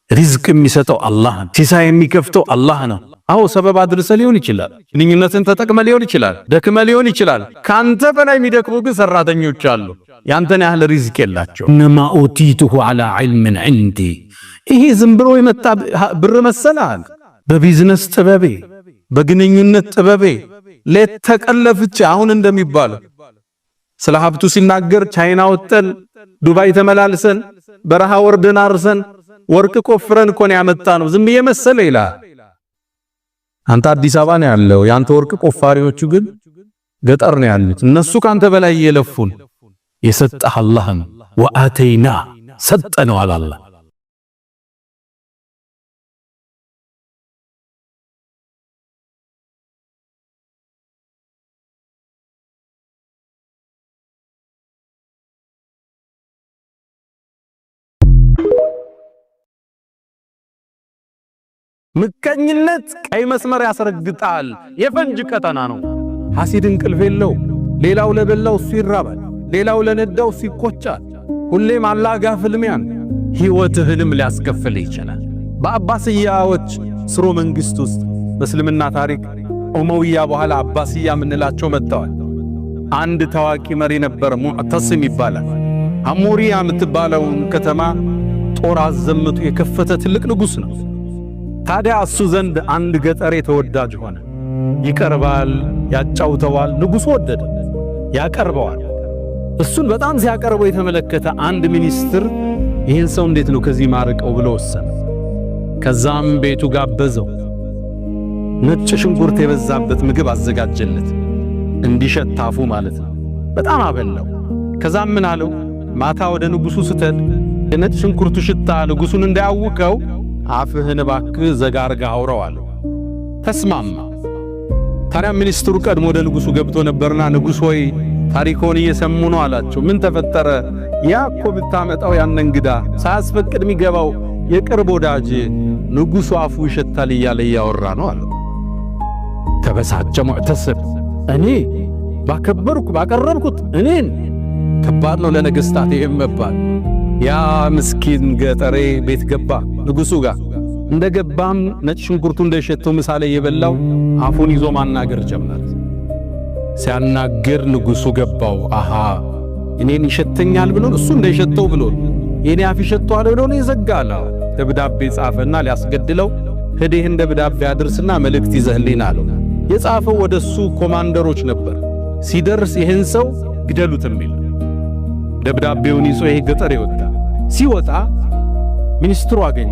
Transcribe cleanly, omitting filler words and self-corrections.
ሪዝቅ የሚሰጠው አላህ ነው። ሲሳይ የሚከፍተው አላህ ነው። አዎ ሰበብ አድርሰ ሊሆን ይችላል። ግንኙነትን ተጠቅመ ሊሆን ይችላል። ደክመ ሊሆን ይችላል። ካንተ በላይ የሚደክሙ ግን ሰራተኞች አሉ። ያንተን ያህል ሪዝቅ የላቸው። እነማ ኡቲቱሁ ዐላ ዒልምን ዒንዲ። ይሄ ዝም ብሎ የመጣ ብር መሰላል። በቢዝነስ ጥበቤ፣ በግንኙነት ጥበቤ ሌት ተቀለፍቼ አሁን እንደሚባለው ስለ ሀብቱ ሲናገር ቻይና ወጠን፣ ዱባይ ተመላልሰን፣ በረሃ ወርደን አርሰን ወርቅ ቆፍረን እኮ ነው ያመጣነው ዝም የመሰለ ይላል። አንተ አዲስ አበባ ነው ያለው። ያንተ ወርቅ ቆፋሪዎቹ ግን ገጠር ነው ያሉት። እነሱ ካንተ በላይ የለፉን። የሰጠህ አላህ ነው። ወአተይና ሰጠነው አላህ። ምቀኝነት ቀይ መስመር ያስረግጣል። የፈንጅ ቀጠና ነው። ሐሲድ እንቅልፍ የለው። ሌላው ለበላው እሱ ይራባል። ሌላው ለነዳው እሱ ይቆጫል። ሁሌም አላህ ጋር ፍልሚያን ሕይወትህንም ሊያስከፍልህ ይችላል። በአባስያዎች ስሮ መንግስት ውስጥ በእስልምና ታሪክ ኡመውያ በኋላ አባስያ የምንላቸው መጥተዋል። አንድ ታዋቂ መሪ ነበር፣ ሙዕተስም ይባላል። አሙሪያ የምትባለውን ከተማ ጦር አዘምቱ የከፈተ ትልቅ ንጉሥ ነው። ታዲያ እሱ ዘንድ አንድ ገጠሬ ተወዳጅ ሆነ። ይቀርባል፣ ያጫውተዋል። ንጉሡ ወደደ፣ ያቀርበዋል። እሱን በጣም ሲያቀርበው የተመለከተ አንድ ሚኒስትር ይህን ሰው እንዴት ነው ከዚህ ማርቀው ብሎ ወሰነ። ከዛም ቤቱ ጋበዘው። ነጭ ሽንኩርት የበዛበት ምግብ አዘጋጀለት፣ እንዲሸታፉ ማለት ነው። በጣም አበላው። ከዛም ምን አለው፣ ማታ ወደ ንጉሡ ስትሄድ የነጭ ሽንኩርቱ ሽታ ንጉሡን እንዳያውከው አፍህን እባክህ ዘጋርጋ አውራው አለው። ተስማማ። ታዲያ ሚኒስትሩ ቀድሞ ወደ ንጉሡ ገብቶ ነበርና ንጉሥ ሆይ ታሪኮን እየሰሙ ነው አላቸው። ምን ተፈጠረ? ያ እኮ ብታመጣው ያን እንግዳ ሳያስፈቅድ የሚገባው የቅርብ ወዳጅ ንጉሡ አፉ ይሸታል እያለ እያወራ ነው አለው። ተበሳጨ ሙዕተስም። እኔ ባቀረብኩት እኔን ከባድ ነው ለነገሥታት ይሄም መባል። ያ ምስኪን ገጠሬ ቤት ገባ ንጉሡ ጋር። እንደገባም ነጭ ሽንኩርቱ እንደሸተው ምሳሌ የበላው አፉን ይዞ ማናገር ጀመረ። ሲያናገር ንጉሡ ገባው። አሃ እኔን ይሸተኛል ብሎ እሱ እንደሸተው ብሎ የኔ አፍ ይሸተዋል ብሎ ነው ይዘጋል። ደብዳቤ ጻፈና ሊያስገድለው ሄደህ እንደ ደብዳቤ አድርስና መልእክት ይዘህልኝ አለው። የጻፈው ወደሱ ኮማንደሮች ነበር። ሲደርስ ይህን ሰው ግደሉት የሚል ደብዳቤውን ይዞ ይሄ ገጠር ይወጣ። ሲወጣ ሚኒስትሩ አገኘ።